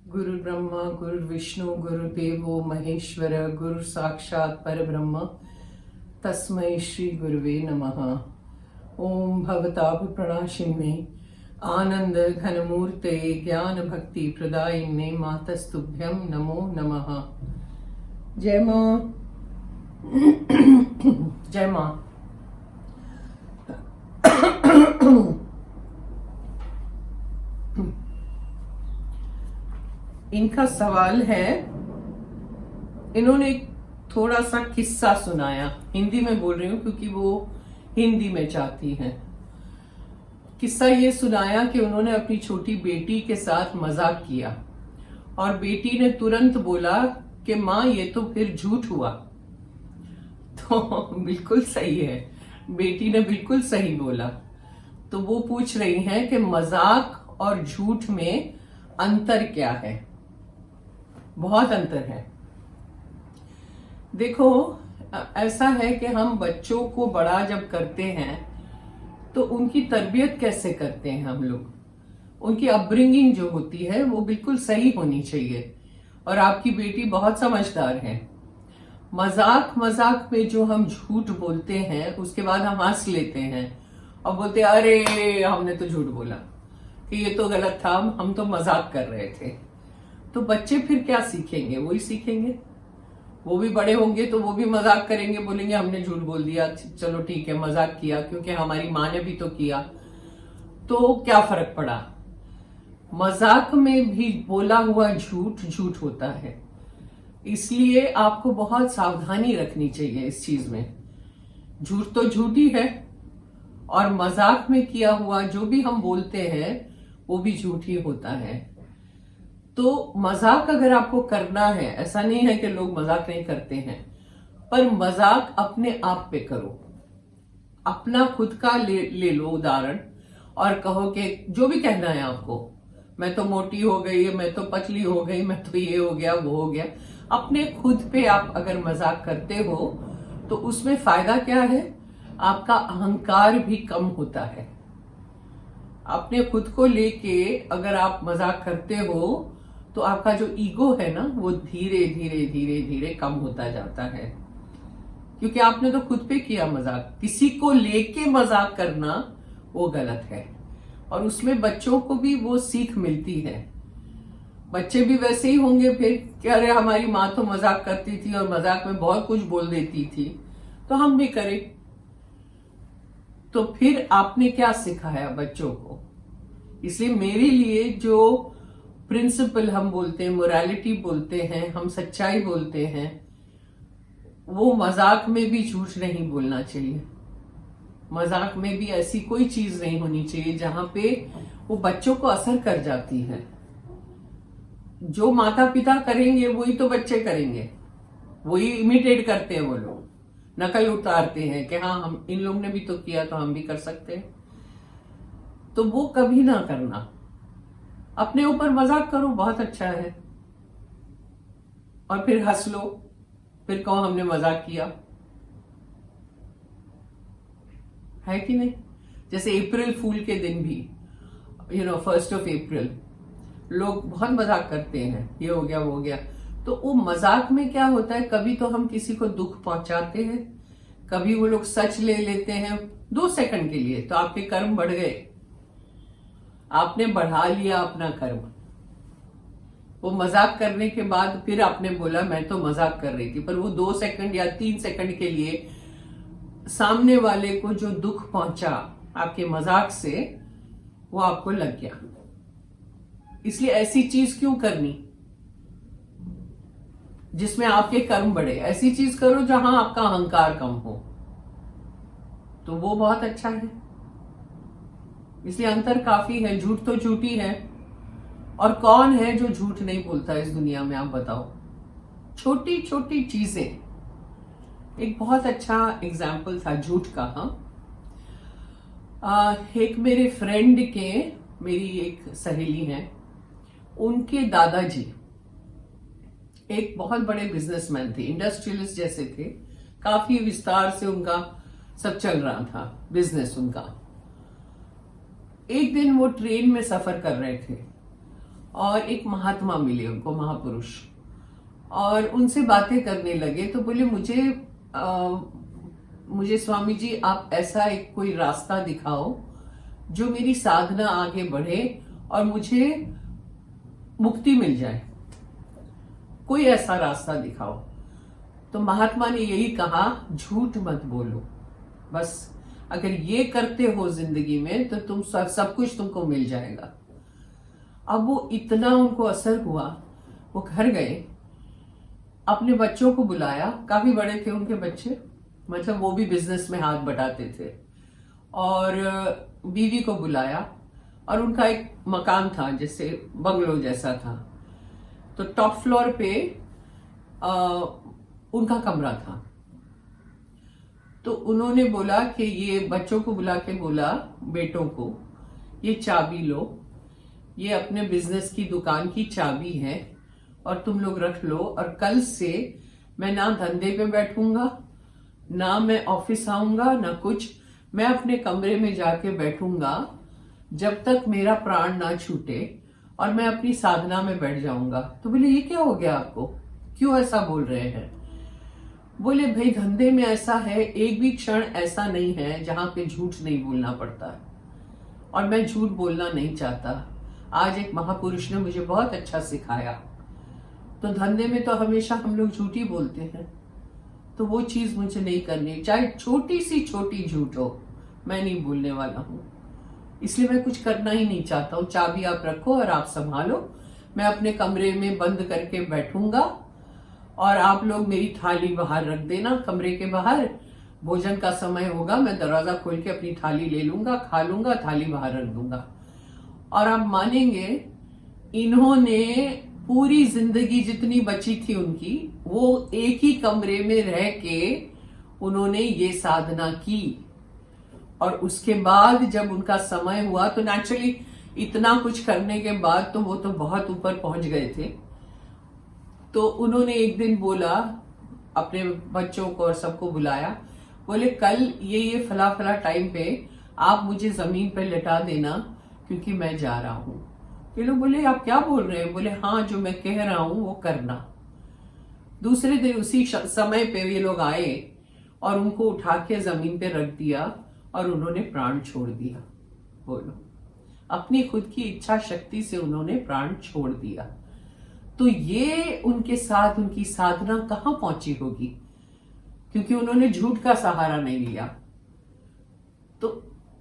गुरु ब्रह्मा गुरु विष्णु गुरुदेवो महेश्वर गुरु साक्षात परब्रह्म तस्मै श्री गुरुवे नमः। ओम भवताप प्रणाशिन्ने आनंद घनमूर्ते ज्ञान भक्ति प्रदायिन्ने मातस्तुभ्यं नमो नमः। जय मां। जय मां। इनका सवाल है, इन्होंने एक थोड़ा सा किस्सा सुनाया। हिंदी में बोल रही हूँ क्योंकि वो हिंदी में चाहती हैं। किस्सा ये सुनाया कि उन्होंने अपनी छोटी बेटी के साथ मजाक किया और बेटी ने तुरंत बोला कि माँ ये तो फिर झूठ हुआ। तो बिल्कुल सही है, बेटी ने बिल्कुल सही बोला। तो वो पूछ रही हैं कि मजाक और झूठ में अंतर क्या है। बहुत अंतर है। देखो, ऐसा है कि हम बच्चों को बड़ा जब करते हैं तो उनकी तरबियत कैसे करते हैं हम लोग, उनकी अपब्रिंगिंग जो होती है वो बिल्कुल सही होनी चाहिए। और आपकी बेटी बहुत समझदार है। मजाक मजाक में जो हम झूठ बोलते हैं उसके बाद हम हंस लेते हैं और बोलते हैं अरे हमने तो झूठ बोला कि ये तो गलत था, हम तो मजाक कर रहे थे। तो बच्चे फिर क्या सीखेंगे? वही सीखेंगे। वो भी बड़े होंगे तो वो भी मजाक करेंगे, बोलेंगे हमने झूठ बोल दिया, चलो ठीक है मजाक किया क्योंकि हमारी माँ ने भी तो किया, तो क्या फर्क पड़ा। मजाक में भी बोला हुआ झूठ झूठ होता है। इसलिए आपको बहुत सावधानी रखनी चाहिए इस चीज में। झूठ तो झूठी है और मजाक में किया हुआ जो भी हम बोलते हैं वो भी झूठ ही होता है। तो मजाक अगर आपको करना है, ऐसा नहीं है कि लोग मजाक नहीं करते हैं, पर मजाक अपने आप पे करो। अपना खुद का ले लो उदाहरण और कहो कि जो भी कहना है आपको, मैं तो मोटी हो गई, मैं तो पतली हो गई, मैं तो ये हो गया वो हो गया। अपने खुद पे आप अगर मजाक करते हो तो उसमें फायदा क्या है? आपका अहंकार भी कम होता है। अपने खुद को लेके अगर आप मजाक करते हो तो आपका जो ईगो है ना वो धीरे धीरे धीरे धीरे कम होता जाता है, क्योंकि आपने तो खुद पे किया मजाक। किसी को लेके मजाक करना वो गलत है और उसमें बच्चों को भी वो सीख मिलती है। बच्चे भी वैसे ही होंगे फिर कि अरे हमारी माँ तो मजाक करती थी और मजाक में बहुत कुछ बोल देती थी तो हम भी करें। तो फिर आपने क्या सिखाया बच्चों को? इसलिए मेरे लिए जो प्रिंसिपल हम बोलते हैं, मोरालिटी बोलते हैं, हम सच्चाई बोलते हैं, वो मजाक में भी झूठ नहीं बोलना चाहिए। मजाक में भी ऐसी कोई चीज नहीं होनी चाहिए जहां पे वो बच्चों को असर कर जाती है। जो माता पिता करेंगे वही तो बच्चे करेंगे, वही इमिटेट करते हैं। वो लोग नकल उतारते हैं कि हाँ हम इन लोग ने भी तो किया तो हम भी कर सकते हैं। तो वो कभी ना करना। अपने ऊपर मजाक करो, बहुत अच्छा है, और फिर हंस लो, फिर कहो हमने मजाक किया, है कि नहीं? जैसे अप्रैल फूल के दिन भी 1 अप्रैल लोग बहुत मजाक करते हैं, ये हो गया वो हो गया। तो वो मजाक में क्या होता है, कभी तो हम किसी को दुख पहुंचाते हैं, कभी वो लोग सच ले लेते हैं 2 सेकंड के लिए, तो आपके कर्म बढ़ गए, आपने बढ़ा लिया अपना कर्म। वो मजाक करने के बाद फिर आपने बोला मैं तो मजाक कर रही थी, पर वो 2 सेकंड या 3 सेकंड के लिए सामने वाले को जो दुख पहुंचा आपके मजाक से वो आपको लग गया। इसलिए ऐसी चीज क्यों करनी जिसमें आपके कर्म बढ़े? ऐसी चीज करो जहां आपका अहंकार कम हो, तो वो बहुत अच्छा है। इसलिए अंतर काफी है। झूठ तो झूठी है, और कौन है जो झूठ नहीं बोलता इस दुनिया में, आप बताओ। छोटी छोटी चीजें। एक बहुत अच्छा एग्जाम्पल था झूठ का। एक मेरे फ्रेंड के, मेरी एक सहेली है, उनके दादाजी एक बहुत बड़े बिजनेसमैन थे, इंडस्ट्रियलिस्ट जैसे थे, काफी विस्तार से उनका सब चल रहा था बिजनेस उनका। एक दिन वो ट्रेन में सफर कर रहे थे और एक महात्मा मिले उनको, महापुरुष, और उनसे बातें करने लगे। तो बोले मुझे स्वामी जी आप ऐसा एक कोई रास्ता दिखाओ जो मेरी साधना आगे बढ़े और मुझे मुक्ति मिल जाए, कोई ऐसा रास्ता दिखाओ। तो महात्मा ने यही कहा, झूठ मत बोलो, बस अगर ये करते हो जिंदगी में तो तुम सब कुछ तुमको मिल जाएगा। अब वो इतना उनको असर हुआ, वो घर गए, अपने बच्चों को बुलाया, काफी बड़े थे उनके बच्चे, मतलब वो भी बिजनेस में हाथ बटाते थे, और बीवी को बुलाया, और उनका एक मकान था जैसे बंगलो जैसा था, तो टॉप फ्लोर पे उनका कमरा था। तो उन्होंने बोला कि ये बच्चों को बुला के बोला, बेटों को, ये चाबी लो, ये अपने बिजनेस की दुकान की चाबी है और तुम लोग रख लो, और कल से मैं ना धंधे पे बैठूंगा, ना मैं ऑफिस आऊंगा, ना कुछ, मैं अपने कमरे में जाके बैठूंगा जब तक मेरा प्राण ना छूटे, और मैं अपनी साधना में बैठ जाऊंगा। तो बोले ये क्या हो गया आपको, क्यों ऐसा बोल रहे हैं? बोले भाई धंधे में ऐसा है, एक भी क्षण ऐसा नहीं है जहां पे झूठ नहीं बोलना पड़ता है, और मैं झूठ बोलना नहीं चाहता। आज एक महापुरुष ने मुझे बहुत अच्छा सिखाया। तो धंधे में तो हमेशा हम लोग झूठ ही बोलते हैं, तो वो चीज मुझे नहीं करनी, चाहे छोटी सी छोटी झूठ हो, मैं नहीं बोलने वाला हूं। इसलिए मैं कुछ करना ही नहीं चाहता हूँ। चाबी आप रखो और आप संभालो, मैं अपने कमरे में बंद करके बैठूंगा, और आप लोग मेरी थाली बाहर रख देना, कमरे के बाहर। भोजन का समय होगा, मैं दरवाजा खोल के अपनी थाली ले लूंगा, खा लूंगा, थाली बाहर रख दूंगा। और आप मानेंगे, इन्होंने पूरी जिंदगी जितनी बची थी उनकी, वो एक ही कमरे में रह के उन्होंने ये साधना की। और उसके बाद जब उनका समय हुआ तो नेचुरली इतना कुछ करने के बाद तो वो तो बहुत ऊपर पहुंच गए थे। तो उन्होंने एक दिन बोला, अपने बच्चों को और सबको बुलाया, बोले कल ये फला फला टाइम पे आप मुझे जमीन पे लिटा देना, क्योंकि मैं जा रहा हूं। ये लोग बोले आप क्या बोल रहे हैं? बोले हाँ, जो मैं कह रहा हूं वो करना। दूसरे दिन उसी समय पे ये लोग आए और उनको उठा के जमीन पे रख दिया और उन्होंने प्राण छोड़ दिया। बोलो, अपनी खुद की इच्छा शक्ति से उन्होंने प्राण छोड़ दिया। तो ये उनके साथ उनकी साधना कहां पहुंची होगी, क्योंकि उन्होंने झूठ का सहारा नहीं लिया। तो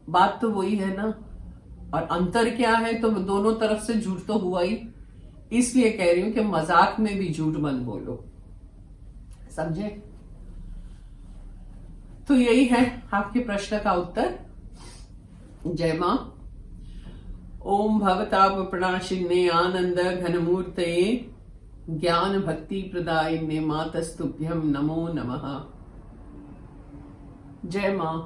बात तो वही है ना। और अंतर क्या है, तो दोनों तरफ से झूठ तो हुआ ही। इसलिए कह रही हूं कि मजाक में भी झूठ मत बोलो, समझे? तो यही है आपके प्रश्न का उत्तर। जय मां। ओम भवताप प्रणाशिन्ने आनंद घनमूर्तये ज्ञान भक्ति प्रदायिने मातस्तुभ्यं नमो नमः। जय मां।